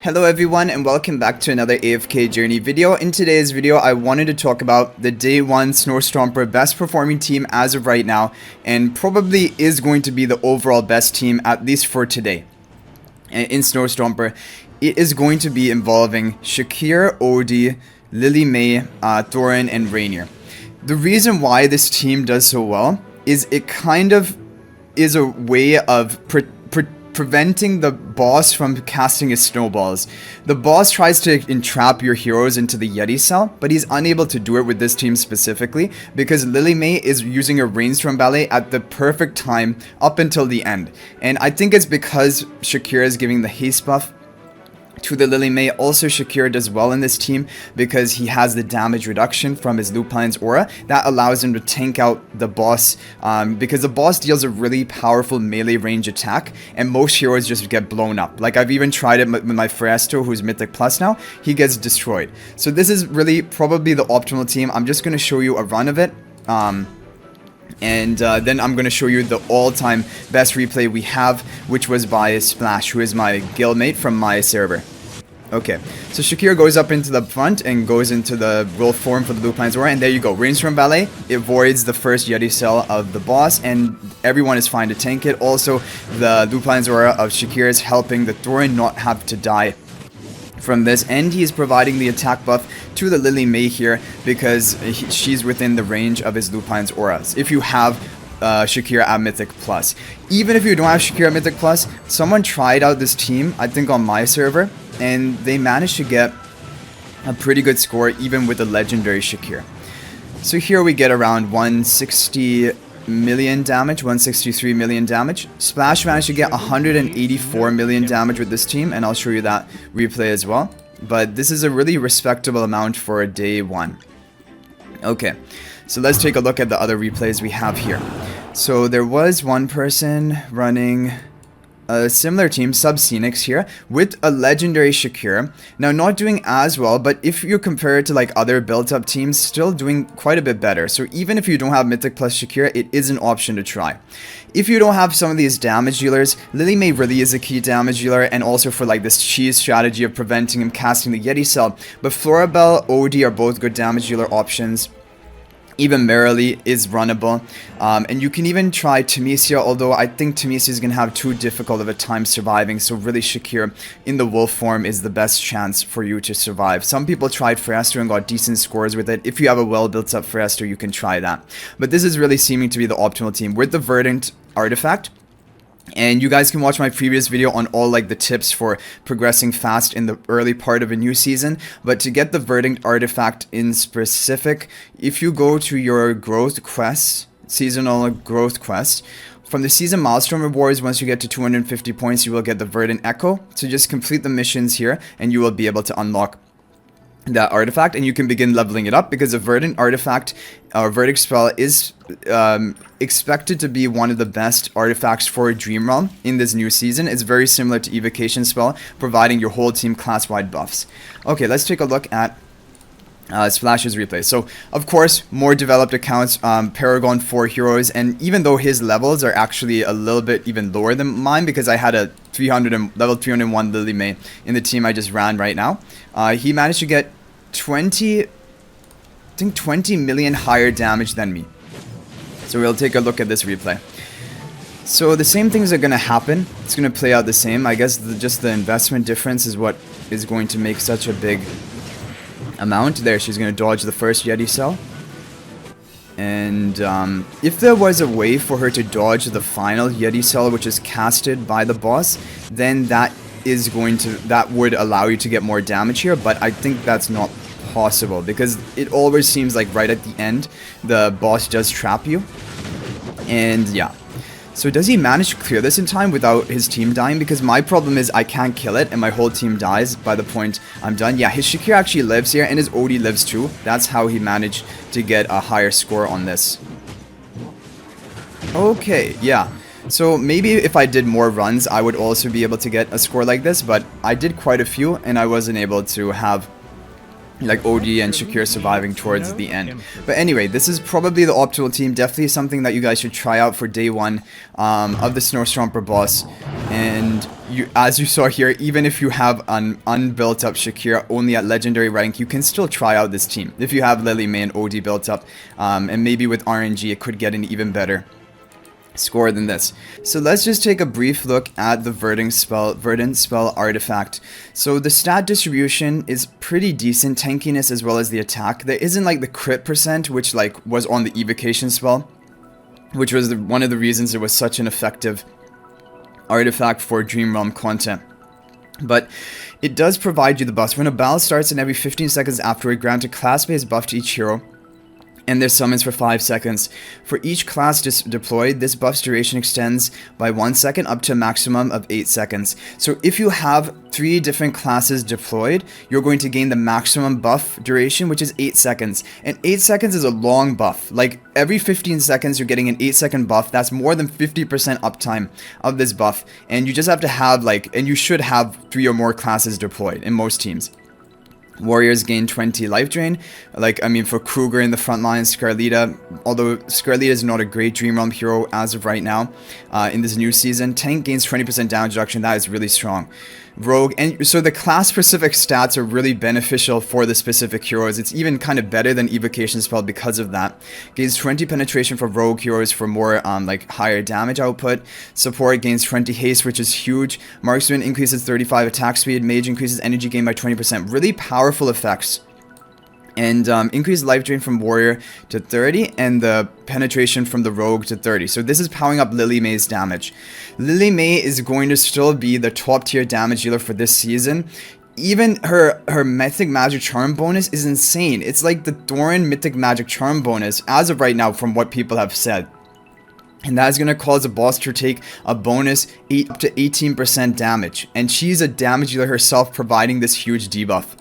Hello everyone and welcome back to another AFK journey video. In today's video I wanted to talk about the day 1 Stomper best performing team as of right now, and probably is going to be the overall best team at least for today. In Stomper it is going to be involving Shakir, Odie, Lily May, Thorin and Rainier. The reason why this team does so well is it kind of is a way of preventing the boss from casting his snowballs. The boss tries to entrap your heroes into the Yeti cell, but he's unable to do it with this team specifically because Lily May is using her rainstorm ballet at the perfect time up until the end. And I think it's because Shakira is giving the haste buff to the Lily May. Also, Shakir does well in this team because he has the damage reduction from his Lupine's aura that allows him to tank out the boss, because the boss deals a really powerful melee range attack and most heroes just get blown up. Like, I've even tried it with my Fresto, who's Mythic Plus now. He gets destroyed. So this is really probably the optimal team. I'm just going to show you a run of it. And then I'm going to show you the all-time best replay we have, which was by Splash, who is my guildmate from my server. Okay, so Shakir goes up into the front and goes into the roll form for the Lupine's aura, and there you go. Rainstorm Ballet, it voids the first Yeti cell of the boss, and everyone is fine to tank it. Also, the Lupine's aura of Shakir is helping the Thorin not have to die from this, and he is providing the attack buff to the Lily May here because she's within the range of his Lupine's auras. If you have Shakira at Mythic Plus. Even if you don't have Shakira at Mythic Plus, someone tried out this team, I think on my server, and they managed to get a pretty good score even with the legendary Shakira. So here we get around 160 million damage, 163 million damage. Splash managed to get 184 million damage with this team, and I'll show you that replay as well. But this is a really respectable amount for a day 1. Okay, so let's take a look at the other replays we have here. So there was one person running a similar team, Sub-Scenics here, with a legendary Shakir. Now, not doing as well, but if you compare it to like other built-up teams, still doing quite a bit better. So even if you don't have Mythic Plus Shakir, it is an option to try. If you don't have some of these damage dealers, Lily May really is a key damage dealer, and also for like this cheese strategy of preventing him casting the Yeti cell. But Florabelle, Odie are both good damage dealer options. Even Merrily is runnable, and you can even try Tamesia, although I think Tamesia is going to have too difficult of a time surviving, so really Shakir in the wolf form is the best chance for you to survive. Some people tried Fresto and got decent scores with it. If you have a well built up Fresto, you can try that. But this is really seeming to be the optimal team with the Verdant artifact. And you guys can watch my previous video on all like the tips for progressing fast in the early part of a new season. But to get the Verdant artifact in specific, if you go to your growth quests, seasonal growth quest, from the season milestone rewards, once you get to 250 points, you will get the Verdant Echo. So just complete the missions here and you will be able to unlock that artifact, and you can begin leveling it up because the Verdant artifact or verdict spell is expected to be one of the best artifacts for Dream Realm in this new season. It's very similar to Evocation spell, providing your whole team class-wide buffs. Okay, let's take a look at Splash's replay. So, of course, more developed accounts, Paragon 4 heroes, and even though his levels are actually a little bit even lower than mine because I had a level 301 Lily May in the team I just ran right now, he managed to get 20 million higher damage than me. So we'll take a look at this replay. So the same things are going to happen. It's going to play out the same. I guess just the investment difference is what is going to make such a big amount. There, she's going to dodge the first Yeti cell. And if there was a way for her to dodge the final Yeti cell, which is casted by the boss, then that would allow you to get more damage here. But I think that's not possible because it always seems like right at the end the boss does trap you. And yeah, so does he manage to clear this in time without his team dying? Because my problem is I can't kill it and my whole team dies by the point I'm done. Yeah, his Shakir actually lives here and his Odie lives too. That's how he managed to get a higher score on this. Okay, yeah. So maybe if I did more runs, I would also be able to get a score like this, but I did quite a few and I wasn't able to have like Odie and Shakir surviving towards the end. But anyway, this is probably the optimal team. Definitely something that you guys should try out for day 1 of the Stomper boss. And as you saw here, even if you have an unbuilt up Shakira only at legendary rank, you can still try out this team. If you have Lily May and OD built up, and maybe with RNG, it could get an even better score than this. So let's just take a brief look at the Verdant spell artifact. So the stat distribution is pretty decent, tankiness as well as the attack. There isn't like the crit percent, which like was on the evocation spell, which was one of the reasons it was such an effective artifact for Dream Realm content. But it does provide you the buffs. When a battle starts and every 15 seconds afterward, grant a class-based buff to each hero and their summons for 5 seconds. For each class deployed, this buff's duration extends by 1 second up to a maximum of 8 seconds. So if you have 3 different classes deployed, you're going to gain the maximum buff duration, which is 8 seconds. And 8 seconds is a long buff. Like every 15 seconds, you're getting an 8-second buff. That's more than 50% uptime of this buff. And you just have to have and you should have 3 or more classes deployed in most teams. Warriors gain 20 life drain, for Kruger in the front line, Scarlita, although Scarlita is not a great Dream Realm hero as of right now in this new season. Tank gains 20% damage reduction, that is really strong. Rogue, and so the class specific stats are really beneficial for the specific heroes. It's even kind of better than evocation spell because of that. Gains 20 penetration for rogue heroes for more higher damage output. Support gains 20 haste, which is huge. Marksman increases 35 attack speed. Mage increases energy gain by 20%. Really powerful effects. And increase life drain from warrior to 30 and the penetration from the rogue to 30. So this is powering up Lily May's damage. Lily May is going to still be the top tier damage dealer for this season. Even her Mythic Magic Charm bonus is insane. It's like the Thorin Mythic Magic Charm bonus as of right now from what people have said. And that is going to cause a boss to take a bonus up to 18% damage. And she's a damage dealer herself, providing this huge debuff.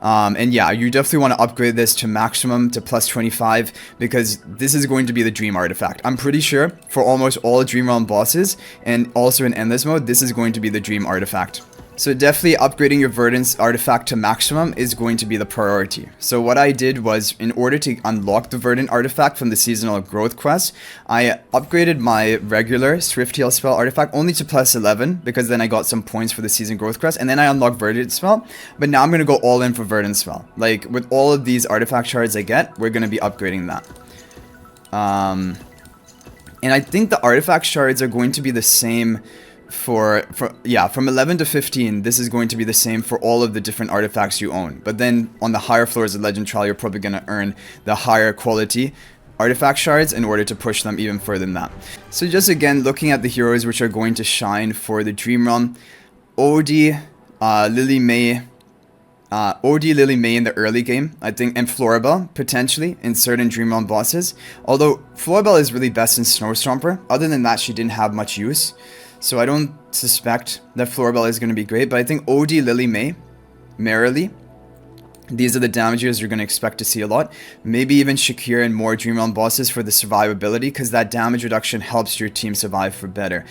And yeah, you definitely want to upgrade this to maximum to plus 25 because this is going to be the dream artifact. I'm pretty sure for almost all Dream Realm bosses and also in Endless mode, this is going to be the dream artifact. So definitely upgrading your Verdant's artifact to maximum is going to be the priority. So what I did was, in order to unlock the Verdant artifact from the seasonal growth quest, I upgraded my regular Swift Heal spell artifact only to plus 11 because then I got some points for the season growth quest, and then I unlocked Verdant spell. But now I'm going to go all in for Verdant spell. Like with all of these artifact shards I get, we're going to be upgrading that. And I think the artifact shards are going to be the same from 11 to 15. This is going to be the same for all of the different artifacts you own, but then on the higher floors of Legend Trial you're probably going to earn the higher quality artifact shards in order to push them even further than that. So just again looking at the heroes which are going to shine for the Dream Realm: OD, Lily May in the early game, I think, and Floribel potentially in certain Dream Realm bosses, although Floribel is really best in Snow Stomper. Other than that, she didn't have much use. So I don't suspect that Floribel is going to be great, but I think OD, Lily May, Merrily, these are the damages you're going to expect to see a lot. Maybe even Shakira and more Dream Realm bosses for the survivability, because that damage reduction helps your team survive for better.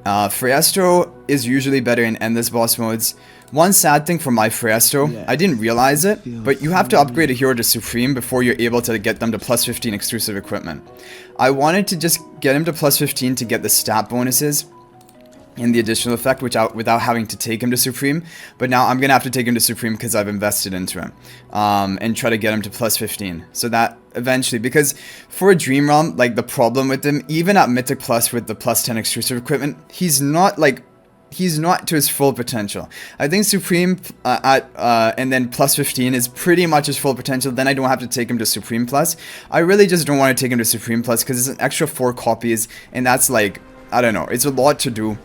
Fiestro is usually better in Endless boss modes. One sad thing for my Fiestro, I didn't realize it, but you have to upgrade a hero to Supreme before you're able to get them to plus 15 exclusive equipment. I wanted to just get him to plus 15 to get the stat bonuses and the additional effect without having to take him to Supreme, but now I'm gonna have to take him to Supreme because I've invested into him, and try to get him to plus 15, so that eventually, because for a Dream Realm, like the problem with him, even at Mythic Plus with the plus 10 exclusive equipment, he's not to his full potential. I think Supreme and then plus 15 is pretty much his full potential. Then I don't have to take him to Supreme Plus. I really just don't want to take him to Supreme Plus because it's an extra 4 copies, and that's like, I don't know, it's a lot to do.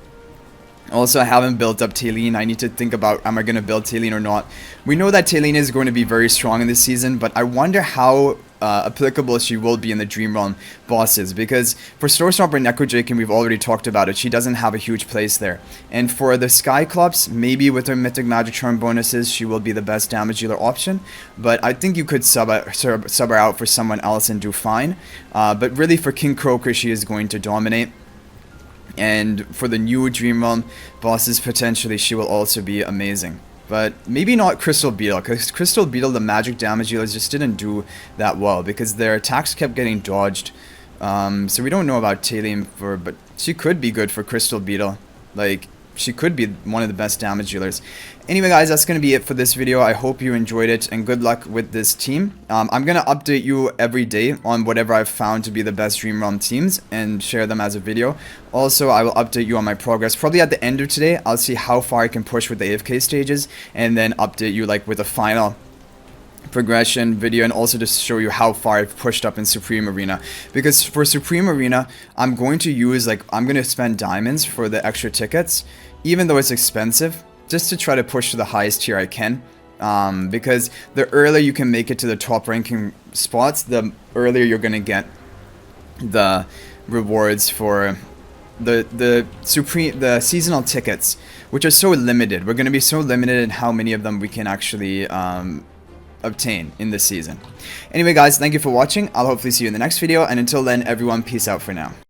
Also, I haven't built up Taylene. I need to think about, am I going to build Taylene or not? We know that Taylene is going to be very strong in this season, but I wonder how applicable she will be in the Dream Realm bosses, because for Snow Stomper and Necrodrake, and we've already talked about it, she doesn't have a huge place there. And for the Skyclops, maybe with her Mythic Magic Charm bonuses, she will be the best damage dealer option, but I think you could sub her out for someone else and do fine. But really for King Croaker, she is going to dominate. And for the new Dream Realm bosses, potentially, she will also be amazing. But maybe not Crystal Beetle, because Crystal Beetle, the magic damage dealers just didn't do that well, because their attacks kept getting dodged. So we don't know about Taylene but she could be good for Crystal Beetle. Like, she could be one of the best damage dealers. Anyway guys, that's going to be it for this video. I hope you enjoyed it, and good luck with this team. I'm going to update you every day on whatever I've found to be the best Dream Realm teams and share them as a video. Also, I will update you on my progress. Probably at the end of today, I'll see how far I can push with the AFK stages, and then update you like with a final progression video, and also to show you how far I've pushed up in Supreme Arena. Because for Supreme Arena, I'm going to use I'm going to spend diamonds for the extra tickets, even though it's expensive, just to try to push to the highest tier I can. Because the earlier you can make it to the top ranking spots, the earlier you're going to get the rewards for the seasonal tickets, which are so limited. We're going to be so limited in how many of them we can actually obtain in this season. Anyway guys, thank you for watching. I'll hopefully see you in the next video, and until then, everyone, peace out for now.